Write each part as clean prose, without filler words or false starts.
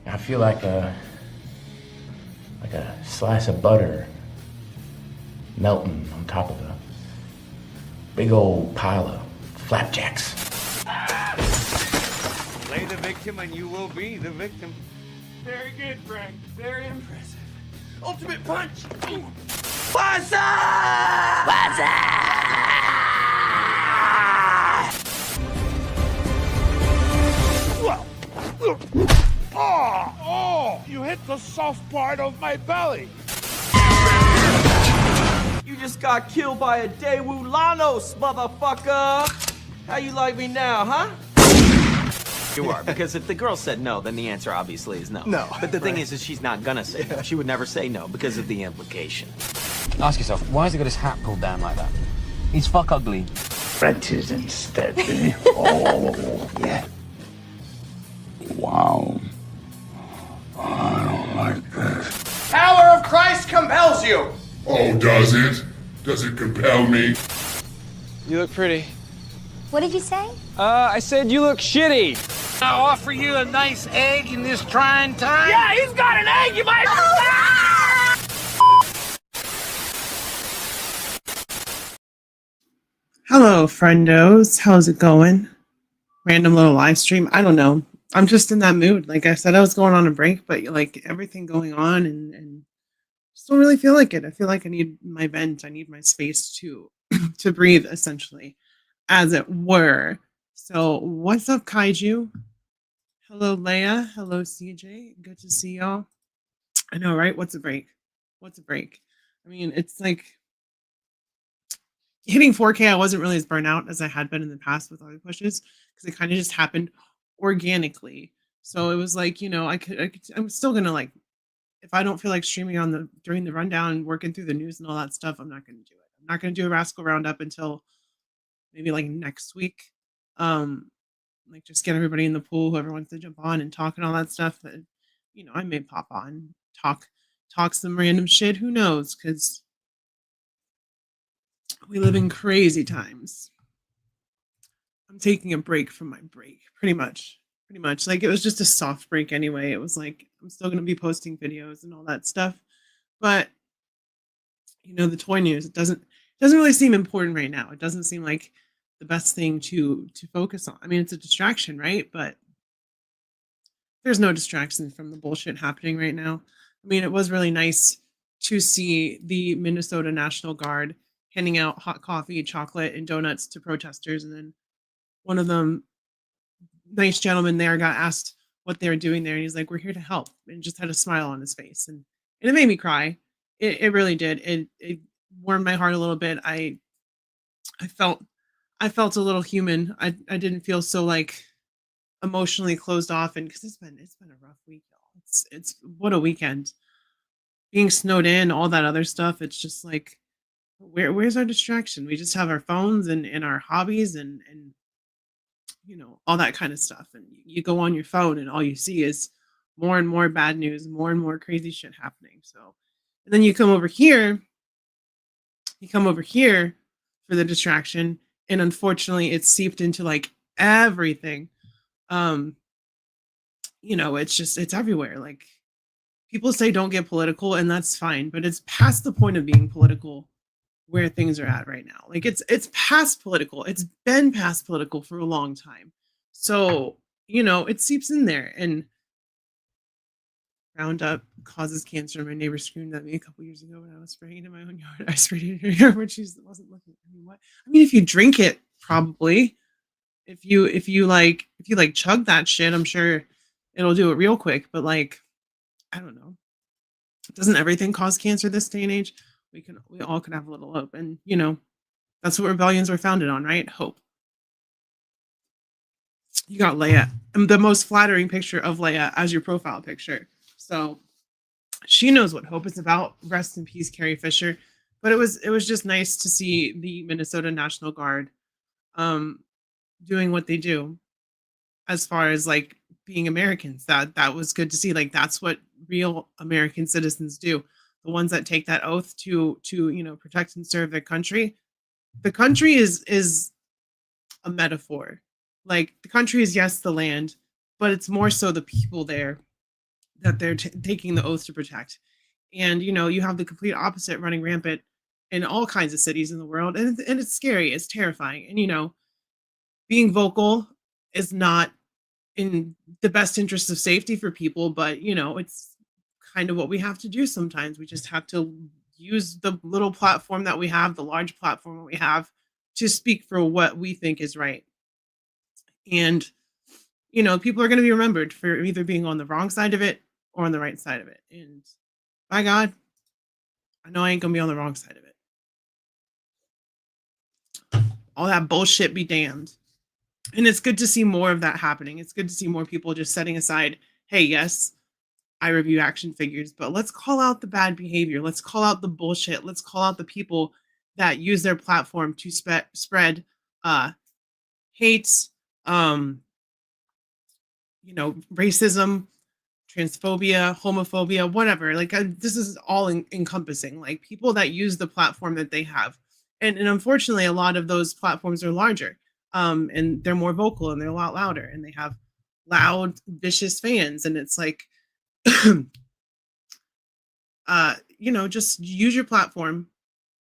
I feel like a slice of butter melting on top of a big old pile of flapjacks. Play the victim and you will be the victim. Very good, Frank. Very impressive. Ultimate punch! What's up? What's up? Oh! You hit the soft part of my belly. You just got killed by a Daewoo Lanos, motherfucker! How you like me now, huh? You are, because if the girl said no, then the answer obviously is no. No. But the thing is she's not gonna say no. She would never say no because of the implication. Ask yourself, why has he got his hat pulled down like that? He's fuck ugly. Wrenches instead. Oh, yeah. Wow. I don't like this. Power of Christ compels you. Oh, does it? Does it compel me? You look pretty. What did you say? I said you look shitty. I offer you a nice egg in this trying time? Yeah, he's got an egg, you might. Hello, friendos. How's it going? Random little live stream. I don't know. I'm just in that mood. Like I said, I was going on a break, but like everything going on and just don't really feel like it. I feel like I need my vent. I need my space to to breathe, essentially, as it were. So what's up, Kaiju? Hello, Leia. Hello, CJ. Good to see y'all. I know, right? What's a break? What's a break? I mean, it's like hitting 4K. I wasn't really as burnt out as I had been in the past with other pushes because it kind of just happened organically. So it was like, I'm still gonna, like, if I don't feel like streaming during the rundown and working through the news and all that stuff, I'm not gonna do it. I'm not gonna do a Rascal Roundup until maybe like next week. Like just get everybody in the pool, whoever wants to jump on and talk and all that stuff. That I may pop on, talk some random shit. Who knows? Because we live in crazy times. I'm taking a break from my break, pretty much. Like it was just a soft break anyway. It was like I'm still going to be posting videos and all that stuff, but the toy news, it doesn't really seem important right now. It doesn't seem like the best thing to focus on. I mean, it's a distraction, right? But there's no distraction from the bullshit happening right now. I mean, it was really nice to see the Minnesota National Guard handing out hot coffee, chocolate, and donuts to protesters, and then one of them, nice gentleman there, got asked what they were doing there, and he's like, "We're here to help," and just had a smile on his face, and it made me cry. It really did. It warmed my heart a little bit. I felt a little human. I didn't feel so like emotionally closed off, and because it's been a rough week, y'all. It's what a weekend. Being snowed in, all that other stuff. It's just like, where's our distraction? We just have our phones and our hobbies and all that kind of stuff. And you go on your phone and all you see is more and more bad news, more and more crazy shit happening. So, and then you come over here for the distraction, and unfortunately it's seeped into like everything. It's everywhere. Like, people say don't get political, and that's fine, but it's past the point of being political where things are at right now. Like it's past political. It's been past political for a long time. So, it seeps in there. And Roundup causes cancer. My neighbor screamed at me a couple years ago when I was spraying it in my own yard. I sprayed it in her yard when she wasn't looking. I mean, if you drink it, probably. If you chug that shit, I'm sure it'll do it real quick. But like, I don't know. Doesn't everything cause cancer this day and age? We all could have a little hope, and that's what rebellions were founded on, right? Hope. You got Leia, the most flattering picture of Leia as your profile picture. So she knows what hope is about. Rest in peace, Carrie Fisher. But it was just nice to see the Minnesota National Guard doing what they do as far as like being Americans. That was good to see. Like, that's what real American citizens do. The ones that take that oath to protect and serve their country. the country is a metaphor. Like the country is, yes, the land, but it's more so the people there that they're taking the oath to protect. And you know, you have the complete opposite running rampant in all kinds of cities in the world, and it's scary, it's terrifying. And you know, being vocal is not in the best interest of safety for people, but you know, it's kind of what we have to do sometimes. We just have to use the little platform that we have, the large platform that we have, to speak for what we think is right. And you know, people are going to be remembered for either being on the wrong side of it or on the right side of it. And by God, I know I ain't going to be on the wrong side of it. All that bullshit be damned. And it's good to see more of that happening. It's good to see more people just setting aside, hey, yes, I review action figures, but let's call out the bad behavior. Let's call out the bullshit. Let's call out the people that use their platform to spread hate, you know, racism, transphobia, homophobia, whatever. Like this is all encompassing. Like people that use the platform that they have, and unfortunately, a lot of those platforms are larger, and they're more vocal and they're a lot louder, and they have loud, vicious fans, and it's like, you know, just use your platform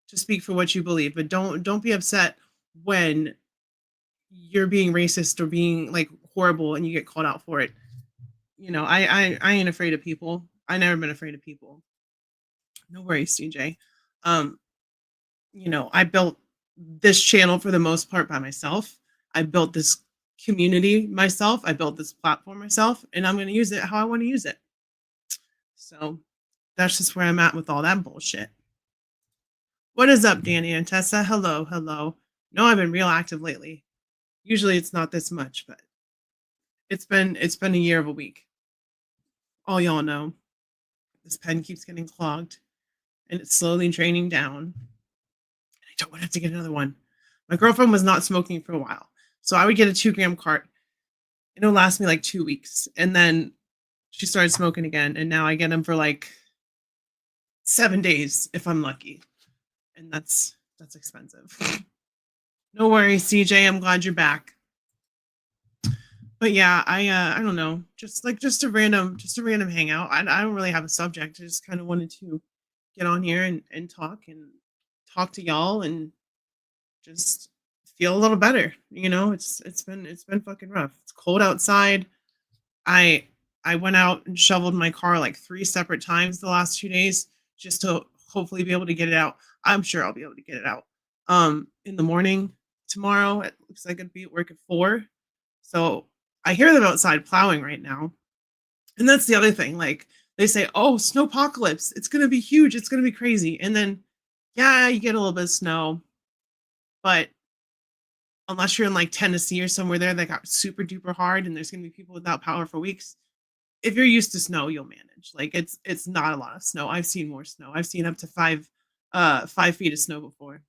to speak for what you believe, but don't be upset when you're being racist or being like horrible and you get called out for it. You know, I ain't afraid of people. I never been afraid of people. No worries, CJ. You know, I built this channel for the most part by myself. I built this community myself. I built this platform myself, and I'm going to use it how I want to use it. So that's just where I'm at with all that bullshit. What is up, Danny and Tessa? Hello, hello. No, I've been real active lately. Usually it's not this much, but it's been a year of a week. All y'all know. This pen keeps getting clogged, and it's slowly draining down. I don't want to have to get another one. My girlfriend was not smoking for a while, so I would get a 2-gram cart. It'll last me like 2 weeks, and then she started smoking again, and now I get them for like 7 days if I'm lucky, and that's expensive. No worries, CJ. I'm glad you're back. But yeah, I don't know, just a random hangout. I don't really have a subject. I just kind of wanted to get on here and talk to y'all and just feel a little better. You know, it's been fucking rough. It's cold outside. I went out and shoveled my car like 3 separate times the last 2 days just to hopefully be able to get it out. I'm sure I'll be able to get it out in the morning tomorrow. It looks like I'd be at work at 4. So I hear them outside plowing right now. And that's the other thing. Like they say, oh, snowpocalypse. It's going to be huge. It's going to be crazy. And then, yeah, you get a little bit of snow. But unless you're in like Tennessee or somewhere there that got super duper hard and there's going to be people without power for weeks, if you're used to snow, you'll manage. Like it's not a lot of snow. I've seen more snow. I've seen up to 5 feet of snow before.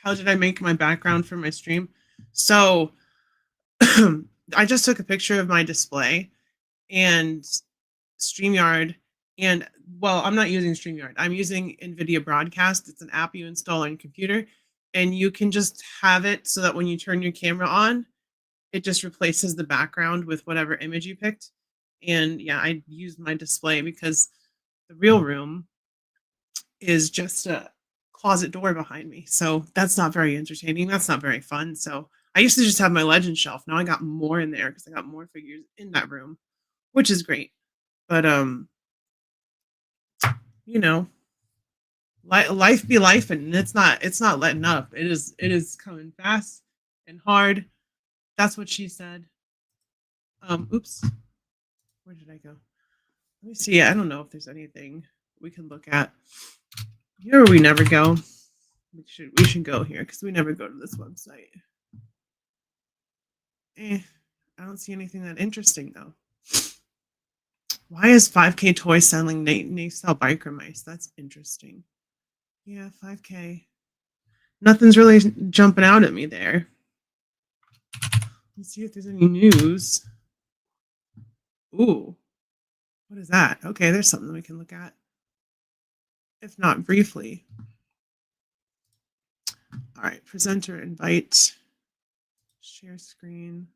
How did I make my background for my stream? So I just took a picture of my display and StreamYard. And well, I'm not using StreamYard. I'm using NVIDIA Broadcast. It's an app you install on your computer. And you can just have it so that when you turn your camera on, it just replaces the background with whatever image you picked. And yeah, I used my display because the real room is just a closet door behind me. So that's not very entertaining. That's not very fun. So I used to just have my legend shelf. Now I got more in there because I got more figures in that room, which is great. But you know, life be life, and it's not letting up. It is coming fast and hard. That's what she said. Oops. Where did I go? Let me see. I don't know if there's anything we can look at. Here we never go. We should go here because we never go to this website. I don't see anything that interesting though. Why is 5K Toys selling Nacelle biker mice? That's interesting. Yeah, 5K. Nothing's really jumping out at me there. Let's see if there's any news. Ooh, what is that? Okay, there's something we can look at. if not briefly. All right, presenter invite, share screen.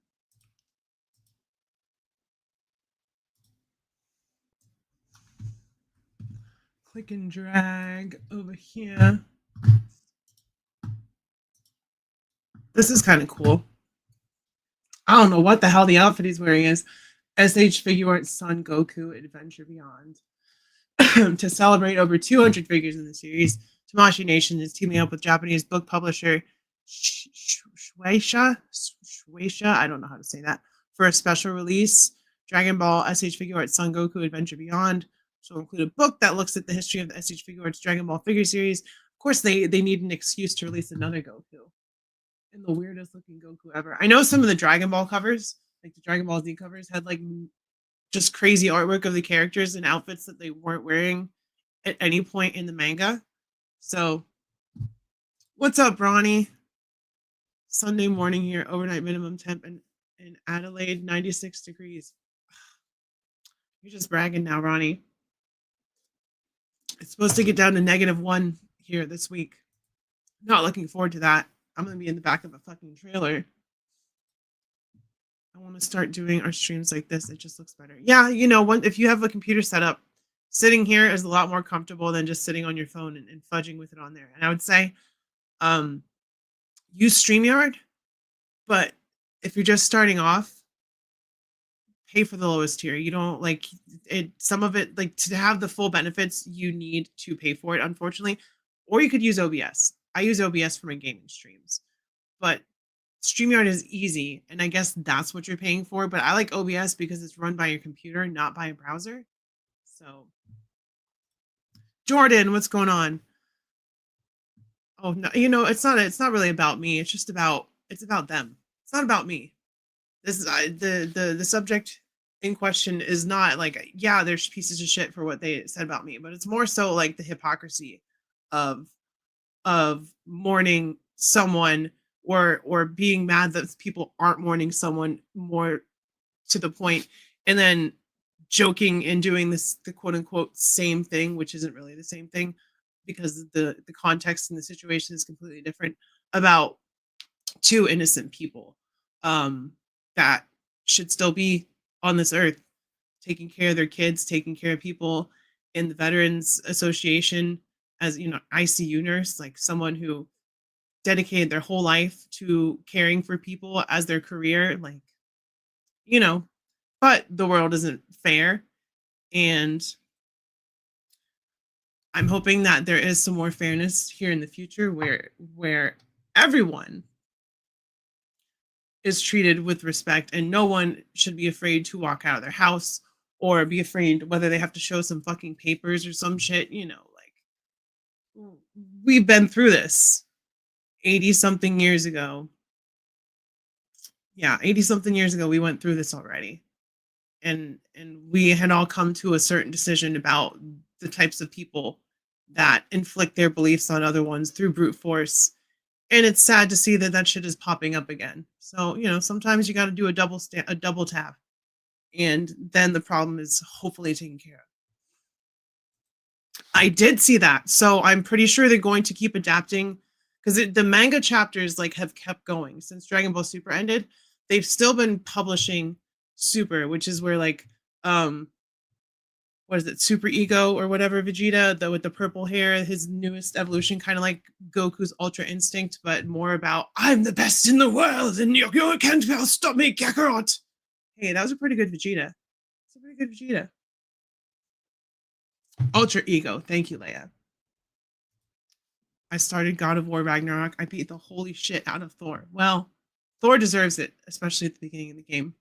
Click and drag over here. This is kind of cool. I don't know what the hell the outfit he's wearing is. SH Figuarts Son Goku Adventure Beyond. To celebrate over 200 figures in the series, Tamashii Nation is teaming up with Japanese book publisher Shueisha, I don't know how to say that, for a special release. Dragon Ball SH Figuarts Son Goku Adventure Beyond, which will include a book that looks at the history of the SH Figuarts Dragon Ball figure series. Of course, they need an excuse to release another Goku. And the weirdest looking Goku ever. I know some of the Dragon Ball covers, like the Dragon Ball Z covers, had like just crazy artwork of the characters and outfits that they weren't wearing at any point in the manga. So, what's up, Ronnie? Sunday morning here, overnight minimum temp in Adelaide, 96 degrees. You're just bragging now, Ronnie. It's supposed to get down to -1 here this week. Not looking forward to that. I'm going to be in the back of a fucking trailer. I want to start doing our streams like this. It just looks better. Yeah, you know, if you have a computer set up, sitting here is a lot more comfortable than just sitting on your phone and fudging with it on there. And I would say use StreamYard, but if you're just starting off, pay for the lowest tier. You don't like it. Some of it, like to have the full benefits, you need to pay for it, unfortunately. Or you could use OBS. I use OBS for my gaming streams, but StreamYard is easy, and I guess that's what you're paying for. But I like OBS because it's run by your computer, not by a browser. So, Jordan, what's going on? Oh no, you know it's not really about me. It's about them. It's not about me. This is the subject in question is not like, yeah, there's pieces of shit for what they said about me, but it's more so like the hypocrisy of mourning someone or being mad that people aren't mourning someone more to the point, and then joking and doing the quote unquote same thing, which isn't really the same thing because the context and the situation is completely different, about two innocent people that should still be on this earth, taking care of their kids, taking care of people in the Veterans Association, as you know, ICU nurse, like someone who dedicated their whole life to caring for people as their career, like, you know, but the world isn't fair. And I'm hoping that there is some more fairness here in the future where everyone is treated with respect and no one should be afraid to walk out of their house or be afraid whether they have to show some fucking papers or some shit, you know, like we've been through this 80 something years ago. Yeah, 80 something years ago we went through this already. And we had all come to a certain decision about the types of people that inflict their beliefs on other ones through brute force. And it's sad to see that that shit is popping up again. So, you know, sometimes you got to do a double tap. And then the problem is hopefully taken care of. I did see that. So I'm pretty sure they're going to keep adapting because the manga chapters like have kept going since Dragon Ball Super ended. They've still been publishing Super, which is where like what is it, Super Ego or whatever, Vegeta, with the purple hair, his newest evolution, kind of like Goku's Ultra Instinct, but more about I'm the best in the world and you can't stop me, Kakarot. Hey, that was a pretty good Vegeta. It's a pretty good Vegeta. Ultra Ego. Thank you, Leia. I started God of War Ragnarok. I beat the holy shit out of Thor. Well, Thor deserves it, especially at the beginning of the game.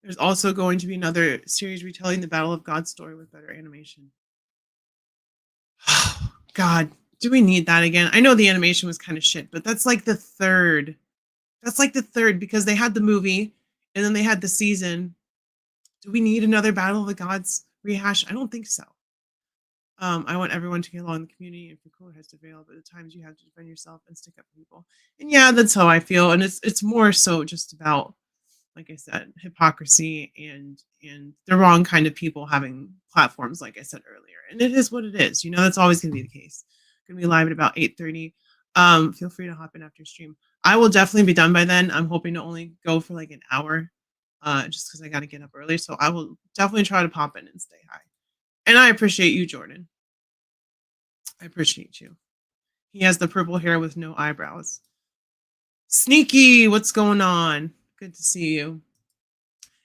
There's also going to be another series retelling the Battle of God story with better animation. God, do we need that again? I know the animation was kind of shit, but that's like the third. That's like the third because they had the movie and then they had the season. Do we need another Battle of the Gods rehash? I don't think so. I want everyone to get along in the community and for cooler heads to fail, but at times you have to defend yourself and stick up for people. And yeah, that's how I feel. And it's more so just about like I said, hypocrisy and the wrong kind of people having platforms, like I said earlier. And it is what it is. You know, that's always going to be the case. Going to be live at about 8:30. Feel free to hop in after stream. I will definitely be done by then. I'm hoping to only go for like an hour, just because I got to get up early. So I will definitely try to pop in and stay high. And I appreciate you, Jordan. I appreciate you. He has the purple hair with no eyebrows. Sneaky, what's going on? Good to see you.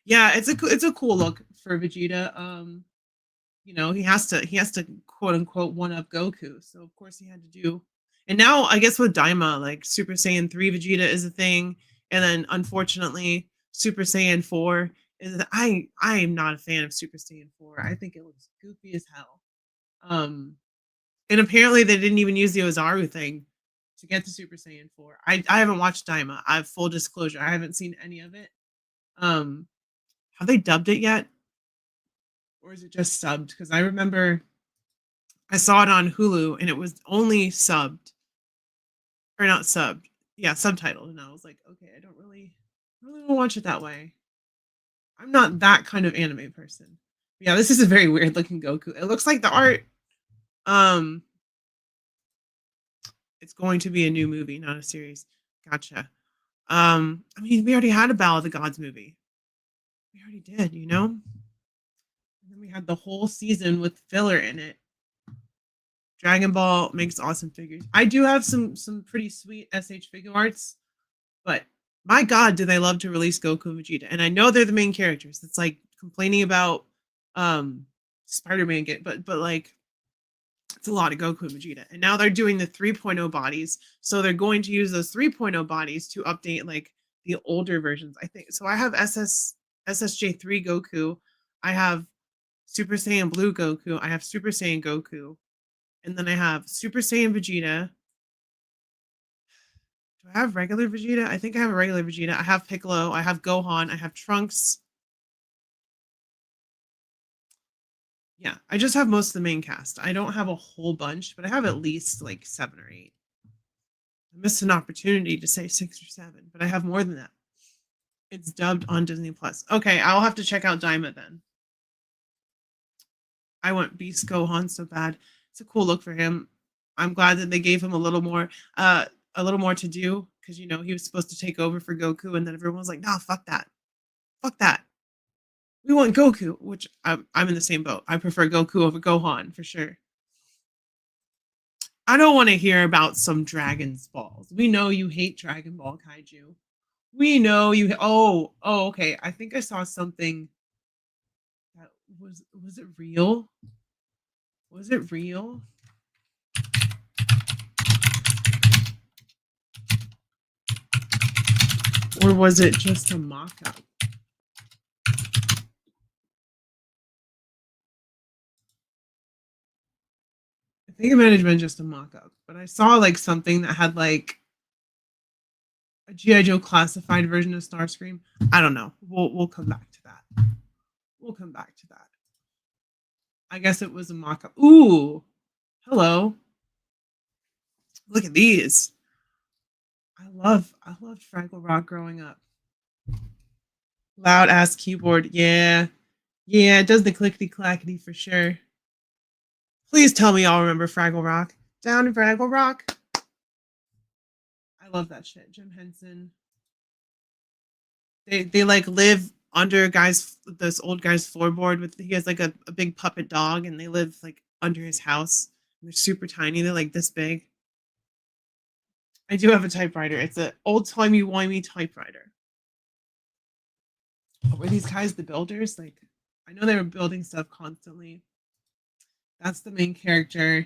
Yeah, it's a cool look for Vegeta. You know, he has to quote unquote one up Goku. So of course he had to do. And now I guess with Daima, like Super Saiyan 3 Vegeta is a thing, and then unfortunately Super Saiyan 4 is. I am not a fan of Super Saiyan 4. I think it looks goofy as hell. And apparently they didn't even use the Ozaru thing to get to Super Saiyan 4. I haven't watched Daima. I have full disclosure. I haven't seen any of it. Have they dubbed it yet? Or is it just subbed? Because I remember I saw it on Hulu and it was only subbed. Or not subbed. Yeah, subtitled. And I was like, okay, I don't really want to watch it that way. I'm not that kind of anime person. Yeah, this is a very weird looking Goku. It looks like the art. It's going to be a new movie, not a series. Gotcha. I mean, we already had a Battle of the Gods movie. We already did, you know? And then we had the whole season with filler in it. Dragon Ball makes awesome figures. I do have some pretty sweet SH figure arts, but my God, do they love to release Goku and Vegeta? And I know they're the main characters. It's like complaining about Spider-Man but like it's a lot of Goku and Vegeta. And now they're doing the 3.0 bodies, so they're going to use those 3.0 bodies to update like the older versions, I think. So I have SSJ3 Goku, I have Super Saiyan Blue Goku, I have Super Saiyan Goku, and then I have Super Saiyan Vegeta. Do I have regular Vegeta? I think I have a regular Vegeta. I have Piccolo, I have Gohan, I have Trunks. Yeah, I just have most of the main cast. I don't have a whole bunch, but I have at least like 7 or 8. I missed an opportunity to say 6 or 7, but I have more than that. It's dubbed on Disney Plus. Okay, I'll have to check out Daima then. I want Beast Gohan so bad. It's a cool look for him. I'm glad that they gave him a little more to do, because you know he was supposed to take over for Goku, and then everyone was like, "Nah, fuck that, fuck that. We want Goku," which I'm in the same boat. I prefer Goku over Gohan for sure. I don't want to hear about some Dragon's Balls. We know you hate Dragon Ball Kaiju. We know you. Oh, okay. I think I saw something. That was it real? Was it real? Or was it just a mock-up? I think it might have been just a mock-up, but I saw like something that had like a G.I. Joe classified version of Starscream. I don't know. We'll come back to that. We'll come back to that. I guess it was a mock-up. Ooh, hello. Look at these. I loved Fraggle Rock growing up. Loud ass keyboard. Yeah, it does the clickety clackety for sure. Please tell me y'all remember Fraggle Rock. Down in Fraggle Rock. I love that shit. Jim Henson. They like live under this old guy's floorboard with, he has like a big puppet dog, and they live like under his house. And they're super tiny. They're like this big. I do have a typewriter. It's an old-timey-wimey typewriter. Were these guys the builders? Like, I know they were building stuff constantly. That's the main character.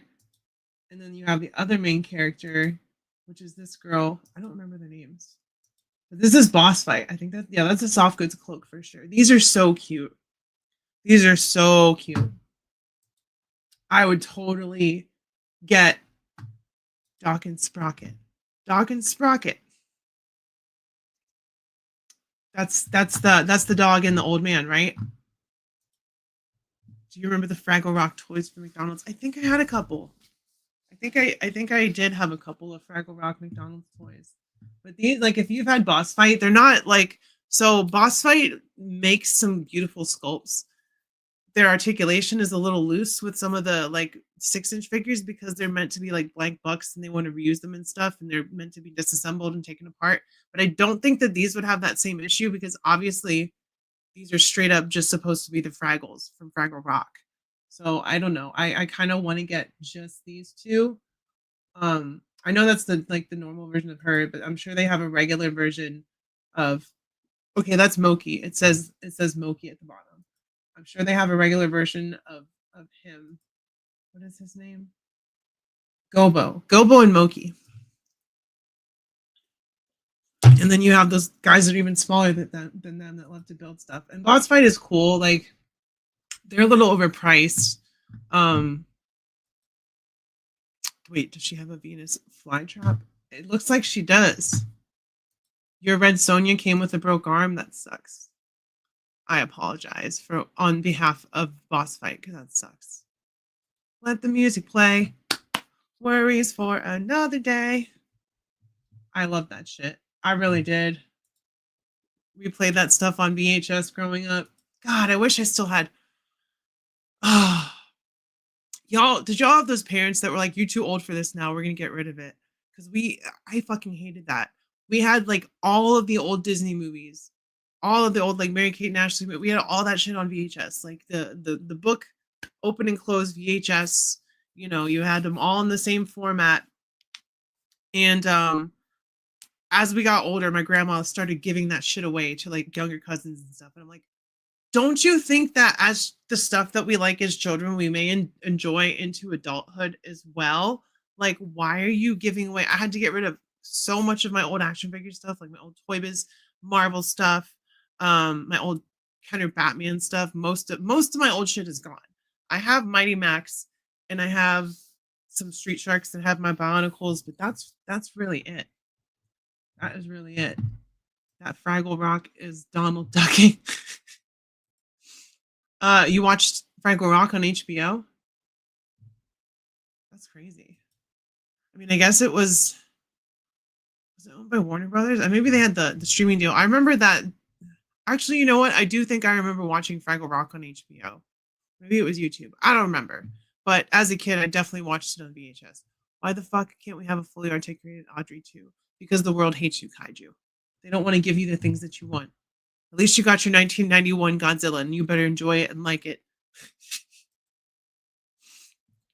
And then you have the other main character, which is this girl. I don't remember their names. But this is Boss Fight. I think that's a soft goods cloak for sure. These are so cute. These are so cute. I would totally get Doc and Sprocket. Doc and Sprocket. That's the dog and the old man, right? Do you remember the Fraggle Rock toys from McDonald's? I think I had a couple. I think I did have a couple of Fraggle Rock McDonald's toys. But these, like, if you've had Boss Fight, they're not like So Boss Fight makes some beautiful sculpts. Their articulation is a little loose with some of the like 6-inch figures because they're meant to be like blank bucks and they want to reuse them and stuff and they're meant to be disassembled and taken apart. But I don't think that these would have that same issue because obviously these are straight up just supposed to be the Fraggles from Fraggle Rock. So I don't know. I kind of want to get just these two. I know that's the normal version of her, but I'm sure they have a regular version of. Okay, that's Moki. It says Moki at the bottom. I'm sure they have a regular version of him. What is his name? Gobo and Moki. And then you have those guys that are even smaller than them that love to build stuff. And Boss Fight is cool. Like they're a little overpriced. Wait, does she have a Venus flytrap? It looks like she does. Your Red Sonja came with a broke arm. That sucks. I apologize on behalf of Boss Fight because that sucks. Let the music play. Worries for another day. I love that shit. I really did. We played that stuff on VHS growing up. God, I wish I still had. Did y'all have those parents that were like, "You're too old for this now. We're gonna get rid of it." Because I fucking hated that. We had like all of the old Disney movies, all of the old like Mary Kate and Ashley. We had all that shit on VHS, like the book open and close VHS. You know, you had them all in the same format. And as we got older, my grandma started giving that shit away to like younger cousins and stuff. And I'm like, don't you think that as the stuff that we like as children, we may enjoy into adulthood as well? Like, why are you giving away? I had to get rid of so much of my old action figure stuff, like my old Toy Biz Marvel stuff, my old Kenner Batman stuff. Most of my old shit is gone. I have Mighty Max and I have some Street Sharks that have my Bionicles, but that's really it. That is really it. That Fraggle Rock is Donald ducking. You watched Fraggle Rock on HBO? That's crazy. I mean, I guess it was it owned by Warner Brothers? Maybe they had the streaming deal. I remember that. Actually, you know what? I do think I remember watching Fraggle Rock on HBO. Maybe it was YouTube. I don't remember. But as a kid, I definitely watched it on VHS. Why the fuck can't we have a fully articulated Audrey too? Because the world hates you, kaiju. They don't want to give you the things that you want. At least you got your 1991 Godzilla, and you better enjoy it and like it.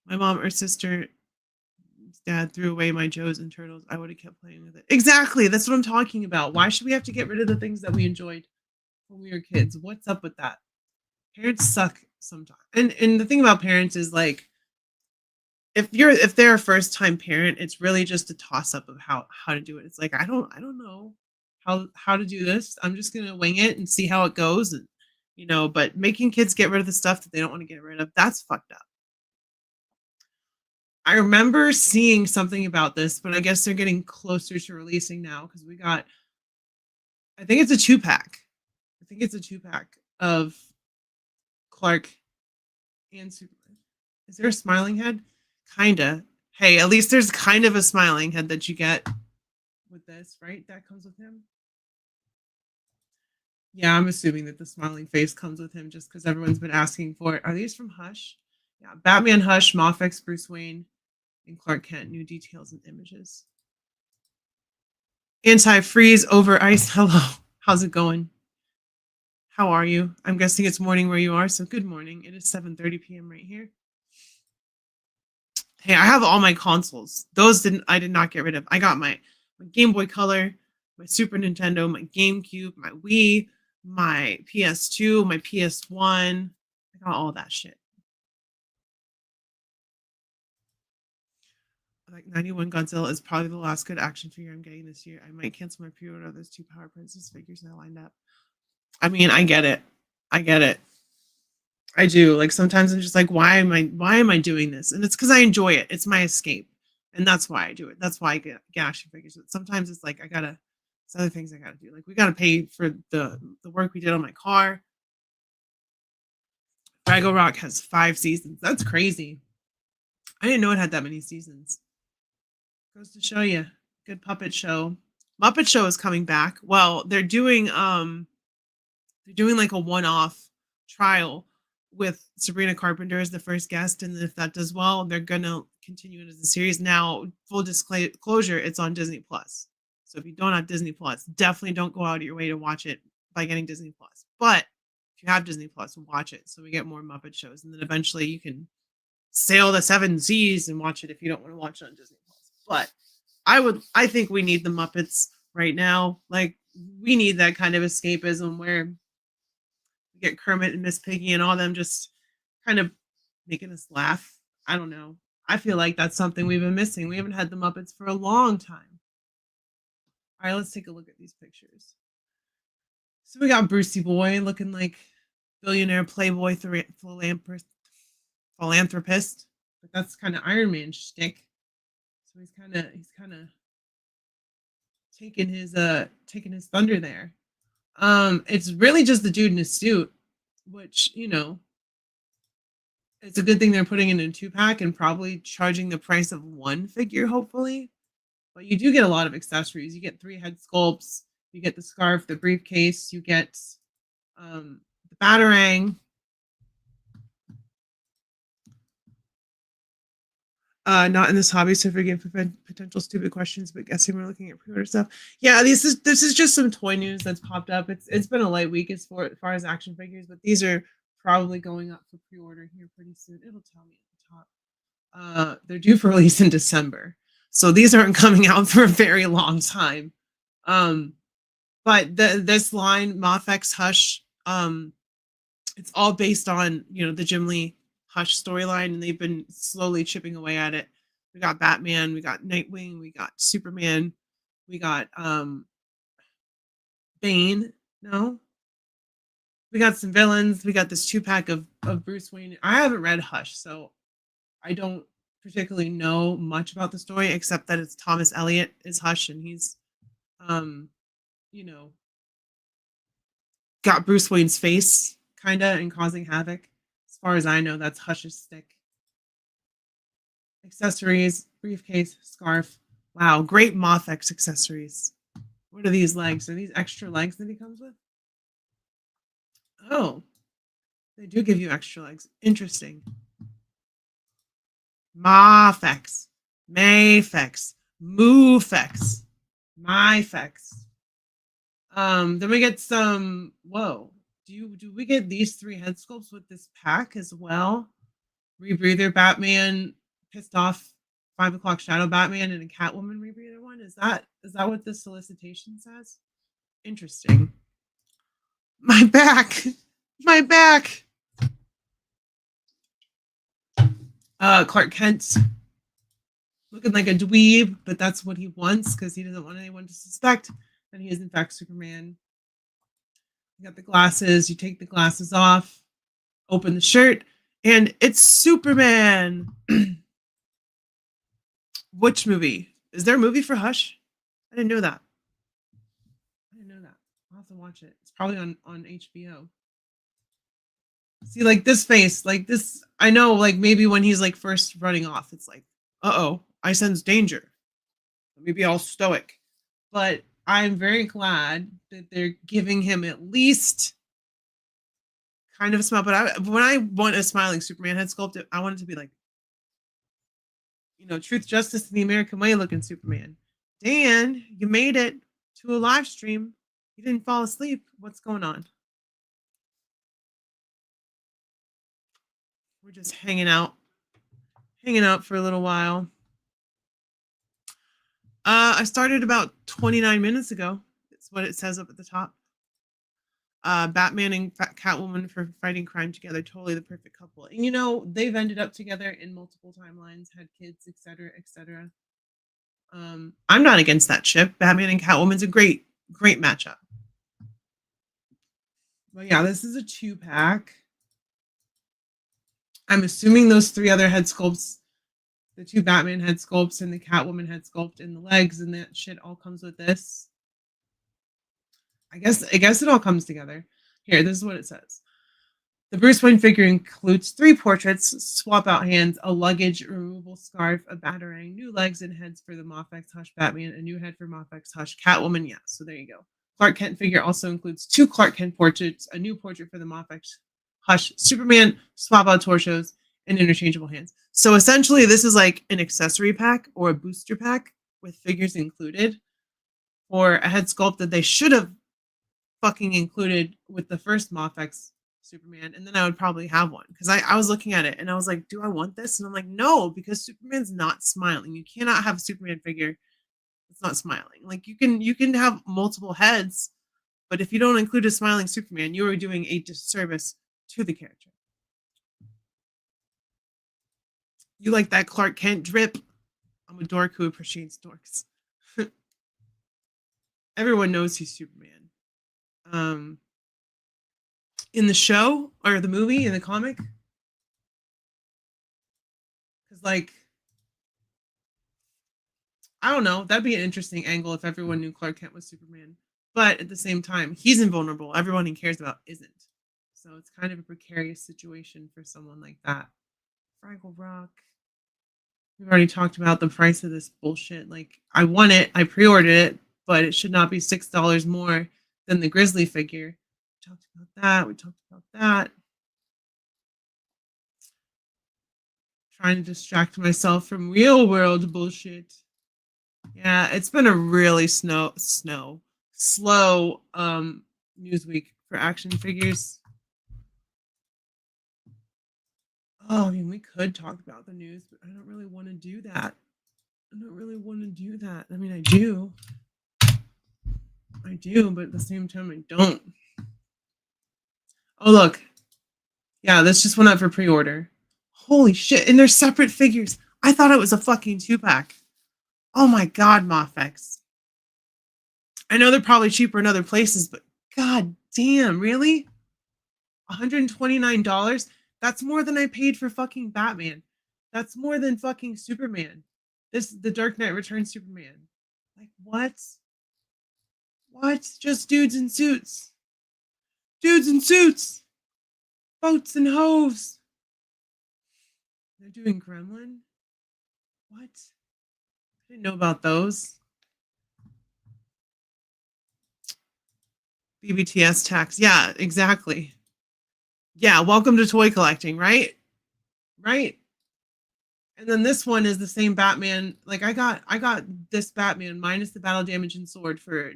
My mom or sister's dad threw away my Joes and Turtles. I would have kept playing with it. Exactly. That's what I'm talking about. Why should we have to get rid of the things that we enjoyed when we were kids? What's up with that? Parents suck sometimes. And the thing about parents is like, if they're a first time parent, it's really just a toss up of how to do it. It's like, I don't know how to do this. I'm just gonna wing it and see how it goes. And but making kids get rid of the stuff that they don't want to get rid of, that's fucked up. I remember seeing something about this, but I guess they're getting closer to releasing now because we got, I think it's a 2-pack. I think it's a 2-pack of Clark and Superman. Is there a smiling head? Kinda. Hey, at least there's kind of a smiling head that you get with this, right? That comes with him. Yeah, I'm assuming that the smiling face comes with him just because everyone's been asking for it. Are these from Hush? Yeah, Batman Hush, Mofex, Bruce Wayne, and Clark Kent. New details and images. Anti-freeze over ice. Hello. How's it going? How are you? I'm guessing it's morning where you are, so good morning. It is 7:30 p.m. right here. Hey, I have all my consoles. Those I did not get rid of. I got my Game Boy Color, my Super Nintendo, my GameCube, my Wii, my PS2, my PS1. I got all that shit. Like 91 Godzilla is probably the last good action figure I'm getting this year. I might cancel my pre-order of those 2 Power Princess figures that I lined up. I mean, I get it. I do. Like sometimes I'm just like, why am I doing this? And it's because I enjoy it. It's my escape. And that's why I do it. That's why I get action figures. But sometimes it's like there's other things I gotta do. Like we gotta pay for the work we did on my car. Fraggle Rock has 5 seasons. That's crazy. I didn't know it had that many seasons. Goes to show you. Good puppet show. Muppet Show is coming back. Well, they're doing like a one-off trial with Sabrina Carpenter as the first guest, and if that does well, they're gonna continue it as a series. Now, full disclosure, it's on Disney Plus. So if you don't have Disney Plus, definitely don't go out of your way to watch it by getting Disney Plus. But if you have Disney Plus, watch it so we get more Muppet shows, and then eventually you can sail the 7 seas and watch it if you don't want to watch it on Disney Plus. But I think we need the Muppets right now. Like, we need that kind of escapism where we get Kermit and Miss Piggy and all them just kind of making us laugh. I don't know. I feel like that's something we've been missing. We haven't had the Muppets for a long time. All right, let's take a look at these pictures. So we got Brucey Boy looking like billionaire playboy philanthropist, but that's kind of Iron Man shtick. So he's kind of taking his thunder there. It's really just the dude in his suit, which, you know, it's a good thing they're putting it in a 2-pack and probably charging the price of one figure, hopefully. But you do get a lot of accessories. You get 3 head sculpts, you get the scarf, the briefcase, you get the Batarang. Not in this hobby, so forgive potential stupid questions, but guessing we're looking at pre-order stuff. Yeah, this is just some toy news that's popped up. It's been a light week as far as action figures, but these are probably going up for pre-order here pretty soon. It'll tell me at the top. They're due for release in December, so these aren't coming out for a very long time. But this line, Mafex Hush, it's all based on, you know, the Jim Lee Hush storyline, and they've been slowly chipping away at it. We got Batman, we got Nightwing, we got Superman, we got Bane. No, we got some villains. We got this 2-pack of Bruce Wayne. I haven't read Hush, so I don't particularly know much about the story except that it's Thomas Elliott is Hush, and he's you know, got Bruce Wayne's face kinda and causing havoc. As far as I know, that's Hush's stick. Accessories, briefcase, scarf. Wow, great Mafex accessories. What are these legs? Are these extra legs that he comes with? Oh, they do give you extra legs. Interesting. Mafex, Mayfex, Moofex, Myfex. Then we get some. Whoa. Do we get these 3 head sculpts with this pack as well? Rebreather Batman, pissed off 5 o'clock Shadow Batman, and a Catwoman rebreather one. Is that what this solicitation says? Interesting. My back. Clark Kent looking like a dweeb, but that's what he wants because he doesn't want anyone to suspect that he is in fact Superman. You got the glasses, you take the glasses off, open the shirt, and it's Superman. Which movie? Is there a movie for Hush? I didn't know that. I'll have to watch it. It's probably on HBO. See, like this face, like this, I know, like maybe when he's like first running off, it's like, uh-oh, I sense danger. Maybe all stoic. But I'm very glad that they're giving him at least kind of a smile. But when I want a smiling Superman head sculpt, I want it to be like, you know, truth, justice, and the American way looking Superman. Dan, you made it to a live stream. You didn't fall asleep. What's going on? We're just hanging out for a little while. I started about 29 minutes ago. That's what it says up at the top. Batman and Catwoman for fighting crime together. Totally the perfect couple. And, you know, they've ended up together in multiple timelines, had kids, etc., etc. I'm not against that ship. Batman and Catwoman's a great matchup. But yeah, this is a 2-pack. I'm assuming those 3 other head sculpts, the 2 Batman head sculpts and the Catwoman head sculpt and the legs and that shit all comes with this. I guess it all comes together. Here, this is what it says. The Bruce Wayne figure includes 3 portraits, swap out hands, a luggage removable scarf, a batarang, new legs and heads for the Moff X Hush Batman, a new head for Moff X Hush Catwoman. Yeah, so there you go. Clark Kent figure also includes 2 Clark Kent portraits, a new portrait for the Moff X Hush Superman, swap out torsos, and interchangeable hands. So essentially, this is like an accessory pack or a booster pack with figures included for a head sculpt that they should have fucking included with the first Moff X Superman, and then I would probably have one because I was looking at it and I was like, do I want this? And I'm like, no, because Superman's not smiling. You cannot have a Superman figure that's not smiling. Like you can have multiple heads, but if you don't include a smiling Superman, you are doing a disservice to the character. You like that Clark Kent drip? I'm a dork who appreciates dorks. Everyone knows he's Superman. In the show or the movie, in the comic, because like I don't know, that'd be an interesting angle if everyone knew Clark Kent was Superman, but at the same time he's invulnerable. Everyone he cares about isn't, so it's kind of a precarious situation for someone like that. Fraggle Rock, we've already talked about the price of this bullshit. Like I want it, I pre-ordered it, but it should not be $6 more than the Grizzly figure. We talked about that. Trying to distract myself from real world bullshit. Yeah, it's been a really slow news week for action figures. Oh, I mean, we could talk about the news, but I don't really want to do that. I mean, I do, but at the same time, I don't. Oh, look. Yeah, this just went up for pre-order. Holy shit. And they're separate figures. I thought it was a fucking 2-pack. Oh my God, Moff X. I know they're probably cheaper in other places, but god damn, really? $129? That's more than I paid for fucking Batman. That's more than fucking Superman. The Dark Knight Returns Superman. Like, what? What? Just dudes in suits. Dudes in suits. Boats and hoes. They're doing Gremlin? What? I didn't know about those. BBTS tax. Yeah, exactly. Yeah, welcome to toy collecting, right? Right? And then this one is the same Batman. Like I got this Batman minus the battle damage and sword for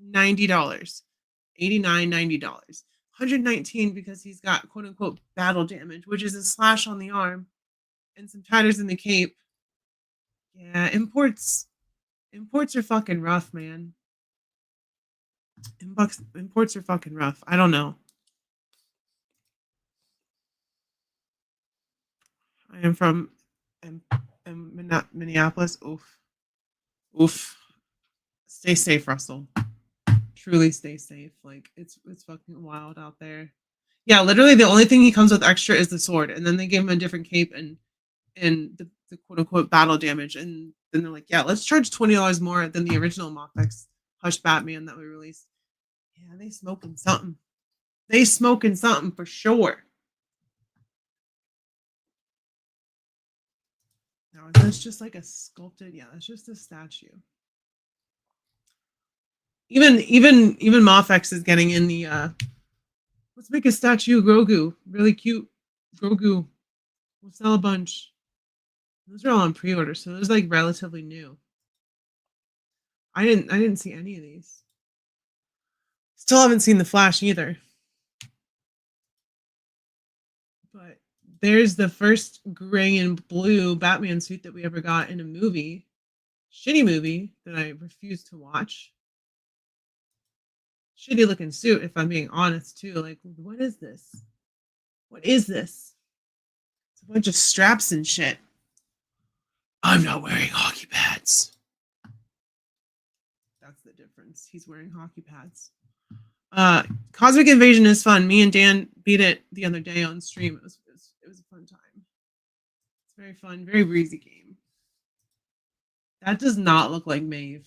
$90. $89, $90. $119 because he's got quote unquote battle damage, which is a slash on the arm and some tatters in the cape. Yeah, imports are fucking rough, man. Imports are fucking rough. I don't know. I am from Minneapolis. Oof. Stay safe, Russell. Truly stay safe. Like it's fucking wild out there. Yeah, literally the only thing he comes with extra is the sword, and then they give him a different cape and the quote unquote battle damage, and then they're like, yeah, let's charge $20 more than the original Moff X Hush Batman that we released. Yeah, they smoking something. They smoking something for sure. Now is this just like a sculpted? Yeah, it's just a statue. Even Moff X is getting in the let's make a statue of Grogu. Really cute. Grogu. We'll sell a bunch. Those are all on pre-order, so those like relatively new. I didn't see any of these. Still haven't seen the Flash either. But there's the first gray and blue Batman suit that we ever got in a movie. Shitty movie that I refused to watch. Shitty looking suit, if I'm being honest, too. Like, what is this? What is this? It's a bunch of straps and shit. I'm not wearing hockey pads. That's the difference. He's wearing hockey pads. Cosmic Invasion is fun. Me and Dan beat it the other day on stream. It was a fun time. It's very fun, very breezy game. That does not look like Maeve.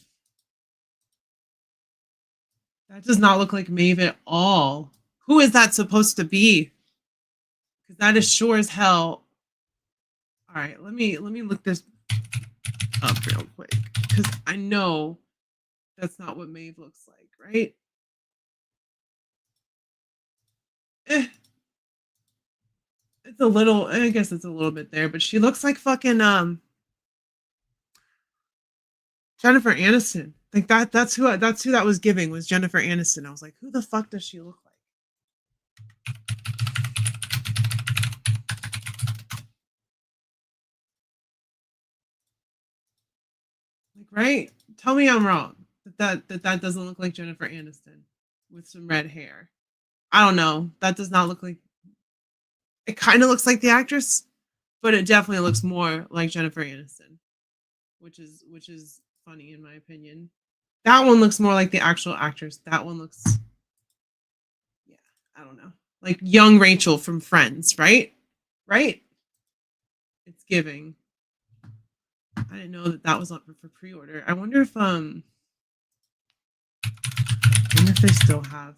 That does not look like Maeve at all. Who is that supposed to be? because that is sure as hell. All right, let me look this up real quick because I know that's not what Maeve looks like, right? It's a little, I guess it's a little bit there, but she looks like fucking Jennifer Aniston. Like that's who that was giving, was Jennifer Aniston. I was like, who the fuck does she look like? Like, right? Tell me I'm wrong. That doesn't look like Jennifer Aniston with some red hair. I don't know. That does not look like, it kind of looks like the actress, but it definitely looks more like Jennifer Aniston, which is funny in my opinion. That one looks more like the actual actress. That one looks, yeah, I don't know, like young Rachel from Friends, right? Right? It's giving. I didn't know that was up for pre-order. I wonder if they still have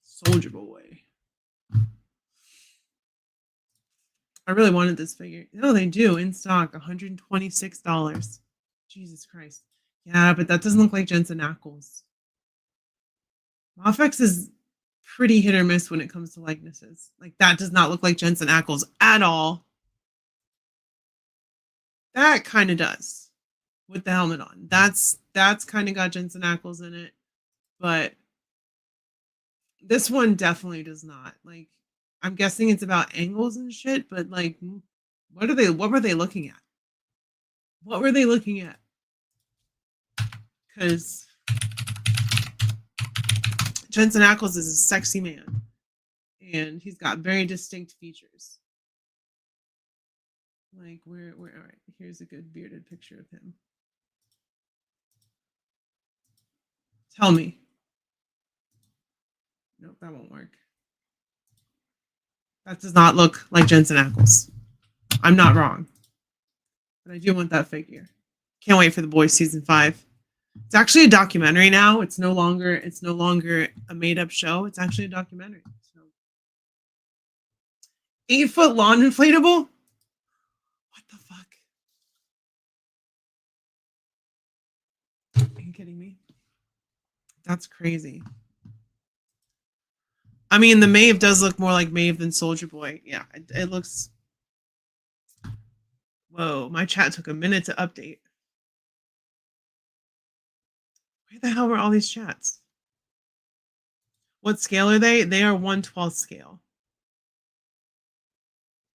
Soldier Boy. I really wanted this figure. No, they do in stock, $126. Jesus Christ. Yeah, but that doesn't look like Jensen Ackles. Mafex is pretty hit or miss when it comes to likenesses. Like, that does not look like Jensen Ackles at all. That kind of does with the helmet on. That's kind of got Jensen Ackles in it, but this one definitely does not. Like, I'm guessing it's about angles and shit, but like, what were they looking at? What were they looking at? Because Jensen Ackles is a sexy man, and he's got very distinct features. Like, where, all right, here's a good bearded picture of him. Tell me. Nope, that won't work. That does not look like Jensen Ackles. I'm not wrong. But I do want that figure. Can't wait for The Boys season 5. It's actually a documentary now. It's no longer a made-up show. It's actually a documentary. So 8-foot lawn inflatable? What the fuck? Are you kidding me? That's crazy. I mean, the Maeve does look more like Maeve than Soldier Boy. Yeah, it looks... Whoa, my chat took a minute to update. Where the hell were all these chats? What scale are they? They are 1/12 scale.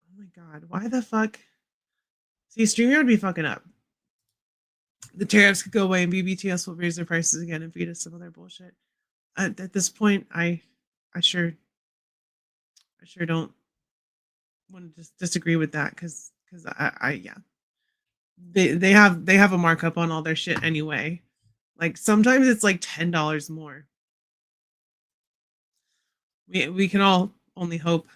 Oh my god, why the fuck? See, StreamYard be fucking up. The tariffs could go away and BBTS will raise their prices again and feed us some other bullshit. At this point, I sure don't want to just disagree with that because yeah, they have a markup on all their shit anyway. Like, sometimes it's like $10 more. We can all only hope.